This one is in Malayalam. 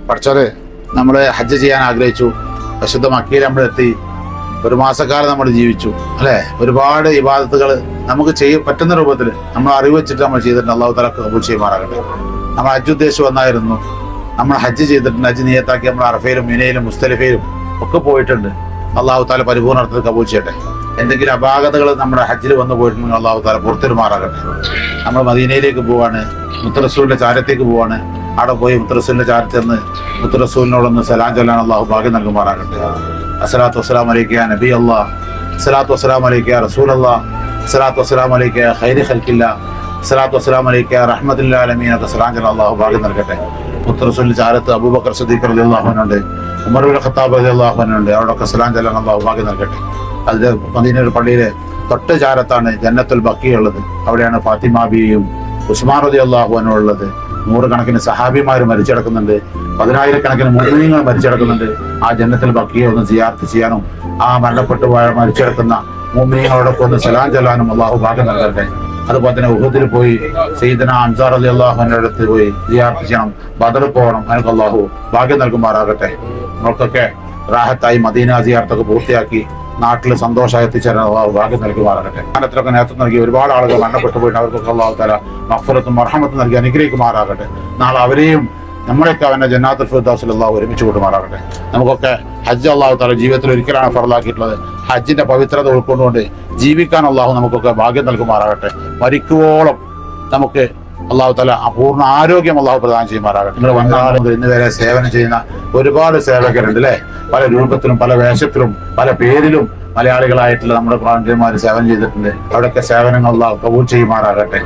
പഠിച്ചത് നമ്മൾ ഹജ്ജ് ചെയ്യാൻ ആഗ്രഹിച്ചു, പരിശുദ്ധ മക്കയിൽ നമ്മളെത്തി, ഒരു മാസക്കാലം നമ്മൾ ജീവിച്ചു അല്ലേ. ഒരുപാട് ഇബാദത്തുകൾ നമുക്ക് പറ്റുന്ന രൂപത്തിൽ നമ്മൾ അറിവ് വെച്ചിട്ട് നമ്മൾ ചെയ്തിട്ടുണ്ട്. അള്ളാഹു തആല കബൂൽ ചെയ്യുമാറാകട്ടെ. നമ്മൾ ഹജ്ജ് ഉദ്ദേശിച്ച് വന്നായിരുന്നു, നമ്മൾ ഹജ്ജ് ചെയ്തിട്ടുണ്ട്. ഹജ്ജ് നിയത്താക്കി നമ്മൾ അറഫയിലും മിനയിലും മുസ്തലിഫയിലും ഒക്കെ പോയിട്ടുണ്ട്. അള്ളാഹു തആല പരിപൂർണ്ണത്തിൽ കബൂൽ ചെയ്യട്ടെ. എന്തെങ്കിലും അപാകതകൾ നമ്മുടെ ഹജ്ജിൽ വന്നു പോയിട്ടുണ്ടെങ്കിൽ അള്ളാഹു തആല പുറത്തിരുമാറാകട്ടെ. നമ്മൾ മദീനയിലേക്ക് പോവാണ്, മുത്തറസൂലിന്റെ ചാരത്തേക്ക് പോവാണ്. അവിടെ പോയി മുത്തറസൂലിന്റെ ചാരത്തിൽ നിന്ന് മുത്തറസൂലിനോടൊന്ന് സലാം ചൊല്ലാൻ അള്ളാഹു ഭാഗ്യം നൽകുമാറാകട്ടെ. അസ്സലാത്തു വസ്സലാമു അലൈക യാ നബി അല്ലാഹ്, അസ്സലാത്തു വസ്സലാമു അലൈക യാ റസൂൽ അല്ലാഹ്, അസ്സലാത്തു വസ്സലാമു അലൈക യാ ഖൈറ ഖൽഖില്ലാ, അസ്സലാത്തു വസ്സലാമു അലൈക യാ റഹ്മത്തുൽ ആലമീൻ ഒക്കെ സലാം ചൊല്ലാൻ അള്ളാഹു ഭാഗ്യം നൽകട്ടെ. മുത്തറസൂലിന്റെ ചാരത്ത് അബൂബക്കർ സിദ്ദീഖ് റളിയല്ലാഹു അൻഹു ഉണ്ട്, ഉമർ ഇബ്നു ഖത്താബ് റളിയല്ലാഹു അൻഹു ഉണ്ട്. അവിടെയൊക്കെ സലാം ചൊല്ലാൻ അള്ളാഹു ഭാഗ്യം നൽകട്ടെ. അതിന്റെ മദീനയുടെ പള്ളിയിലെ തൊട്ട് ചാരത്താണ് ജന്നത്തുൽ ബഖീ ഉള്ളത്. അവിടെയാണ് ഫാത്തിമ ബീവിയും ഉസ്മാൻ റളിയല്ലാഹു അൻഹു ഉള്ളത്. നൂറുകണക്കിന് സഹാബിമാർ മരിച്ചടക്കുന്നുണ്ട്, 10,000-കണക്കിന് മുഅ്മിനീങ്ങൾ മരിച്ചടക്കുന്നുണ്ട്. ആ ജന്നത്തുൽ ബഖീ ഒന്ന് സിയാറത്ത് ചെയ്യാനും ആ മരണപ്പെട്ടു പോയ മരിച്ചടക്കുന്ന മുഅ്മിനീങ്ങളോടൊക്കെ ഒന്ന് സലാം ചൊല്ലാനും അള്ളാഹു ഭാഗ്യം നൽകട്ടെ. അതുപോലെ തന്നെ ഉഹദിൽ പോയി സയ്യിദന അൻസാർ റളിയല്ലാഹു അൻഹുവിന്റെ അടുത്ത് പോയി സിയാറത്ത് ചെയ്യണം, ബദറിൽ പോകണം. അതിനൊക്കെ അള്ളാഹു ഭാഗ്യം നൽകുമാറാകട്ടെ. നമ്മൾക്കൊക്കെ റാഹത്തായി മദീന സിയാറത്തൊക്കെ പൂർത്തിയാക്കി നാട്ടിൽ സന്തോഷമായി എത്തിച്ചേരാൻ അള്ളാഹു ഭാഗ്യം നൽകുമാറാകട്ടെ. കാലത്തിലൊക്കെ നേതൃത്വം നൽകി ഒരുപാട് ആളുകൾ മരണപ്പെട്ടു പോയിട്ട് അവർക്കൊക്കെ അള്ളാഹു തആല മഗ്ഫിറത്തും മർഹമത്തും നൽകി അനുഗ്രഹിക്കുമാറാകട്ടെ. നാളെ അവരെയും നമ്മളെയൊക്കെ അവന്റെ ജന്നാത്തുൽ ഫിർദൗസിൽ അള്ളാഹു ഒരുമിച്ച് കൂട്ടുമാറാകട്ടെ. നമുക്കൊക്കെ ഹജ്ജ് അള്ളാഹു തആല ജീവിതത്തിൽ ഒരിക്കലാണ് ഫർളാക്കിയിട്ടുള്ളത്. ഹജ്ജിന്റെ പവിത്രത ഉൾക്കൊണ്ടുകൊണ്ട് ജീവിക്കാൻ അള്ളാഹു നമുക്കൊക്കെ ഭാഗ്യം നൽകുമാറാകട്ടെ. മരിക്കുവോളം നമുക്ക് അള്ളാഹു തആല പൂർണ്ണ ആരോഗ്യം അള്ളാഹു പ്രദാനം ചെയ്യുമാറാകട്ടെ. നിങ്ങൾ വന്നാൾ മുതൽ ഇന്ന് വരെ സേവനം ചെയ്യുന്ന ഒരുപാട് സേവകരുണ്ട് അല്ലേ. പല രൂപത്തിലും പല വേഷത്തിലും പല പേരിലും മലയാളികളായിട്ടുള്ള നമ്മുടെ പ്രാന്തന്മാർ സേവനം ചെയ്തിട്ടുണ്ട്. അവിടെയൊക്കെ സേവനങ്ങൾ അള്ളാഹു കബൂൽ ചെയ്യുമാറാകട്ടെ.